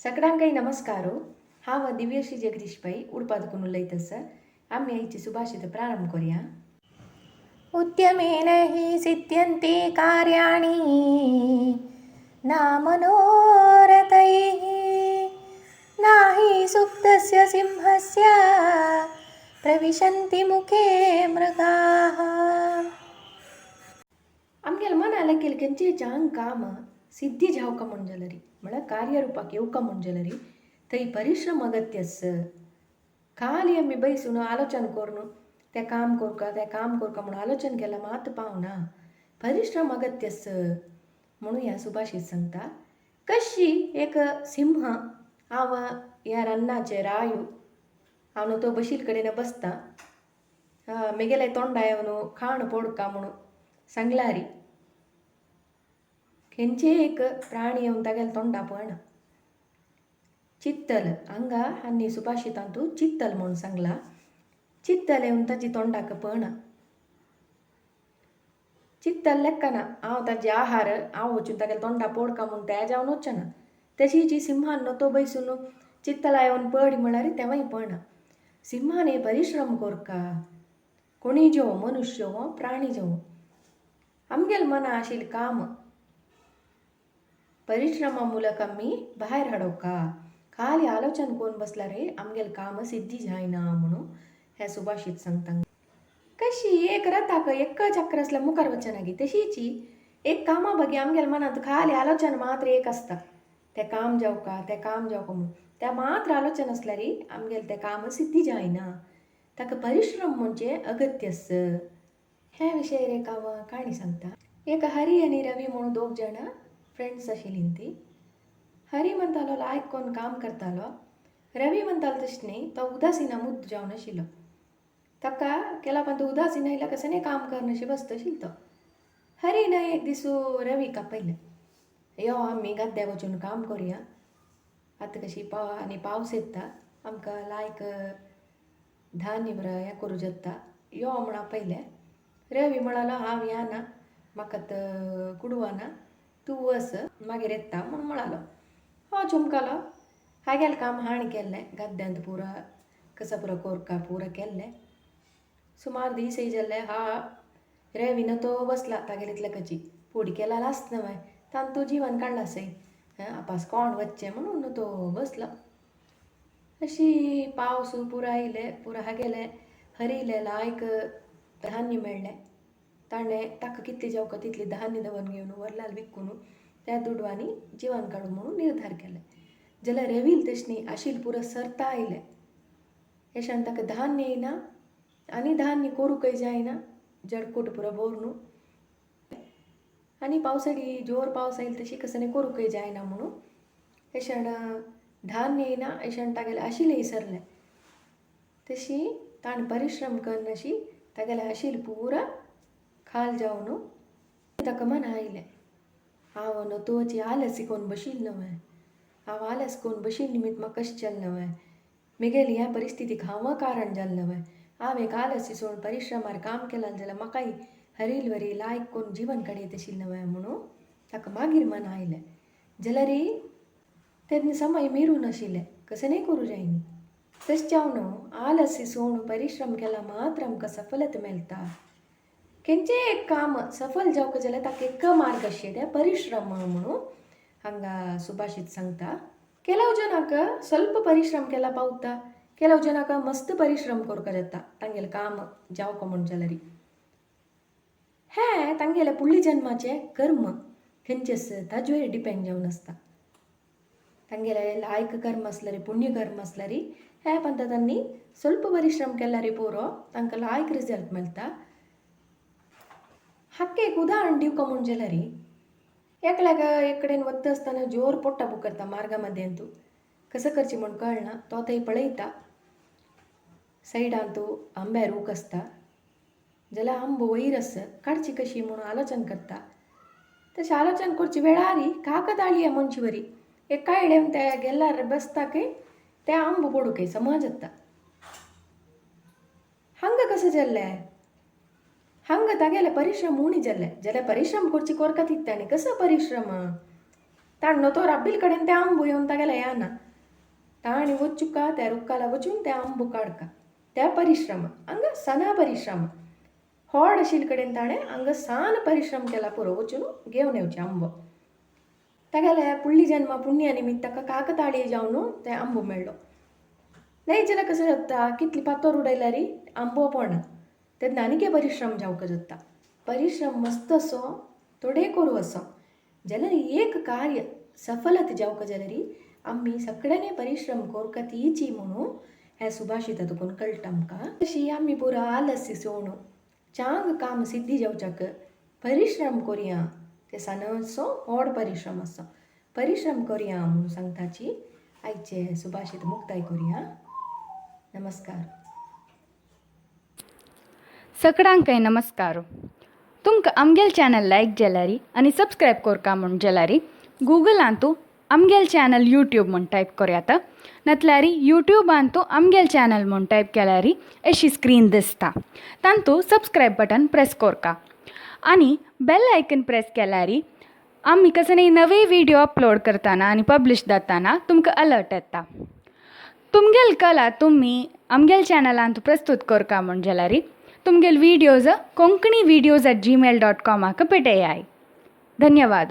सगळ्यांकाही नमस्कारो. हांव दिव्यश्री जगदीश पै उडपादकून उलयतां. आमी आयची सुभाषित प्रारंभ करूया. उद्यमेन हि सिद्ध्यन्ते कार्याणि न मनोरथैः नाहि सुप्तस्य सिंहस्य प्रविशन्ति मुखे मृगाः. आमगेल मनाला केलकेंचे जांग काम सिद्धी जावका म्हणजलरी म्हळ्यार कार्यरूपाक येवका म्हणजलरी थंय परिश्रम अगत्य. खाली आमी बैसून आलोचन करून तें काम करका म्हणून आलोचन केला मात पावना. परिश्रम अगत्य म्हणून ह्या सुभाषीत सांगता. कशी एक सिंह हांव ह्या रन्नाचेर रायू हांव तो बशील कडेन बसता मेगेले तोंडा येवन खाण पडका म्हणून सांगलारी खंयचे एक प्राणी येवन तागेले तोंडा पळना. चित्तल हांगा आनी सुभाषितांतू चित्तल म्हणून सांगला. चित्तल येवन ताची तोंडाक पळना. चित्तल लेखना हांव ताजे आहार हांव वचून तागेले तोंडा पडका म्हणून त्या जावन वचना. तशी जी सिंहान तो बैसून चित्तला येवन पळडी म्हळ्यार तेव्हाय पळना. सिंहान परिश्रम करका कोणी जेव मनुष्य हो प्राणी जेव आमगेल मना आशिल्लें काम परिश्रमा मूलक आमी भायर हाडोवका. खाली आलोचन करून बसल्यार आमगेल काम सिद्धी जायना म्हणून हे सुभाषीत सांगता. कशी एक रथाक एक चक्र असल्यार मुखार वचना गी तशीची एक कामा बगी आमगेल मनांत खाली आलोचन मात्र एक आसता. तें काम जावका म्हणून त्या मात्र आलोचन असल्यार आमगेल तें काम सिद्धी जायना. ताका परिश्रम म्हणजे अगत्य. हे विशयार एक हांव काणी सांगता. एक हरी आनी रवी म्हणून दोग जाणां फ्रेंड्स आशिल्लीं ती. हरी म्हणटालो लायक कोण काम करतालो. रवी म्हणटालो तशें न्ही तो उदासीना मुद्द जावन आशिल्लो. ताका केला पण तो उदासीन आयला कसं नाही काम करनशी बसत आशिल्लो तो. हरीन एक दीस रवीक आपयलें यो आमी गद्द्याक वचून काम करुया. आतां कशी पावस येता आमकां लायक धान्य बरं हें करूं जाता यो म्हूण आपयलें. रवी म्हणालो हांव येना म्हाका कुडवाना तूं वच मागीर येता म्हणून म्हणालो. हो चुमकालो हागेलें काम हाण केल्लें गद्द्यांत पुरा कसा पुरा कोरका पुरा केल्लें. सुमार दीस येय जाल्ले रवीन तो बसला तागेले इतलेकाची पोडी केला लास्ट न्हय तान तो जीवन काडला सई आपास कोण वच्चें म्हणून तो बसलो. अशी पावस पुरा आयले पुरा हागेले हरिले लायक धान्य मेळ्ळें. ताणें ताका कितलें जावका तितलें धान्य दवन घेवन वरलाल विकून त्या दुडवांनी जीवन काडूं म्हणून निर्धार केलें. जाल्यार रवील तशें न्ही आशिल्लें पुरो सर्ता आयलें. हेशान ताका धान्य येयना आनी धान्य करूंकय जायना जडकूट पुरो भोरून आनी पावसाळी जोर पावस आयली तशी कसं करूंकय जायना म्हणून हेशान धान्य येयना. हेशान तागेलें आशिल्लें इसरलें. तशी ताणें परिश्रम करना अशी तागेलें आशिल्लें पुरा खाल जावन ताका मना आयलें हांव नतोची आलस कोण बशील न्हय हांव आलस कोण बशील निमित्त म्हाका कशें चल न्हय मेगेली ह्या परिस्थितीक हांव कारण जालें न्हय. हांव एक आलस सोडून परिश्रमार काम केलां जाल्यार म्हाकाय हरील वरी लायक कोण जीवन काडयत आशिल्लें न्हय म्हणून ताका मागीर मना आयलें. जाल्यार तेन्ना समय मिरून आशिल्लें कसं नाही करूं जायनी. तशें जावन आलस सोडून परिश्रम केला मात्र आमकां सफलता मेळटा. खंयचें एक काम सफल जावंक जाल्यार ताका एक मार्ग आसचे तें परिश्रम म्हणून हांगा सुभाषीत सांगता. केलाव जनाक ಸ್ವಲ್ಪ परिश्रम केला पावता केलाव जनाक मस्त परिश्रम करता जाता तांगेलें काम जावका म्हण जाल्यार हें तांगेले फुडले जन्माचे कर्म खंयचे ताजे वयर डिपेंड जावन आसता. तांगेले लायक कर्म आसल्यार पुण्य कर्म आसल्यार हे पद्दतांनी ಸ್ವಲ್ಪ परिश्रम केल्यार पुरो तांकां लायक रिजल्ट मेळटा. हाका एक उदाहरण दिवका म्हण जाल्यार एकल्याक एक कडेन वता आसतना जोर पोट्टा बुकरता मार्गा मध्येंतू कसं करचें म्हूण कळना. तो थंय पळयता सायडांतू आंब्या रूख आसता जाल्यार आंबो वयर आसा काडची कशी म्हणून आलोचन करता. तशें आलोचन करचे वेळार काकत आली मनशी बरी एक कायडेन ते गेल्यार बसताक ते आंबो पडूक समज जाता. हांगा कसं जाल्लें हांगा तागेले परिश्रम उणी जाल्ले जाल्यार परिश्रम करची कोरका तित्तांनी कसो परिश्रम ताण तो राब्बील कडेन ते आंबो येवन तागेला येना ताणी वचुका त्या रुखाला वचून ते आंबो काडका त्या परिश्रम हांगा सना परिश्रम व्हड आशिल्ले कडेन ताणें हांगा सान परिश्रम केला पुरो वचून घेवन येवचें आंबो तागेल्या पुडली जन्मा पुण्या निमित्त ताका काकताळी जावन ते आंबो मेळ्ळो नाही जाल्यार कशें जाता कितली पातोर उडयल्यार आंबो पडना तेन्ना आनीक परिश्रम जावंक जाता परिश्रम मस्त असो थोडे करूं असो जाल्यार एक कार्य सफलता जावंक जाल्यार आमी सगळ्यांनी परिश्रम करूं तीची म्हणून हे सुभाषितातून कळटा आमकां तशी आमी पुरो आलस्य सोडून चांग काम सिद्धी जावच्याक परिश्रम करुया ते सनसो व्हड परिश्रम असो परिश्रम करुया म्हणून सांगताची आयचे सुभाषित मुक्ताय करुया नमस्कार सगळ्यांक नमस्कार तुमकां आमगेल चॅनल लायक जाल्यार आनी सबस्क्रायब करका म्हण जाल्यार गुगलान तूं आमगेल चॅनल यूट्यूब म्हण टायप करात नातल्यार यूट्यूबान तूं आमगेल चॅनल म्हण टायप केल्यार अशी स्क्रीन दिसता तांतूं सबस्क्रायब बटन प्रेस करका आनी बेल आयकन प्रेस केल्यार आमी कसले नवे व्हिडिओ अपलोड करतना आनी पब्लिश जातना तुमकां अलर्ट येता तुमगेल कला तुम्ही आमगेल चॅनलांत प्रस्तुत करका म्हण जाल्यार तुमगेल व्हिडिओज konkanivideos@gmail.com पेटयाय धन्यवाद।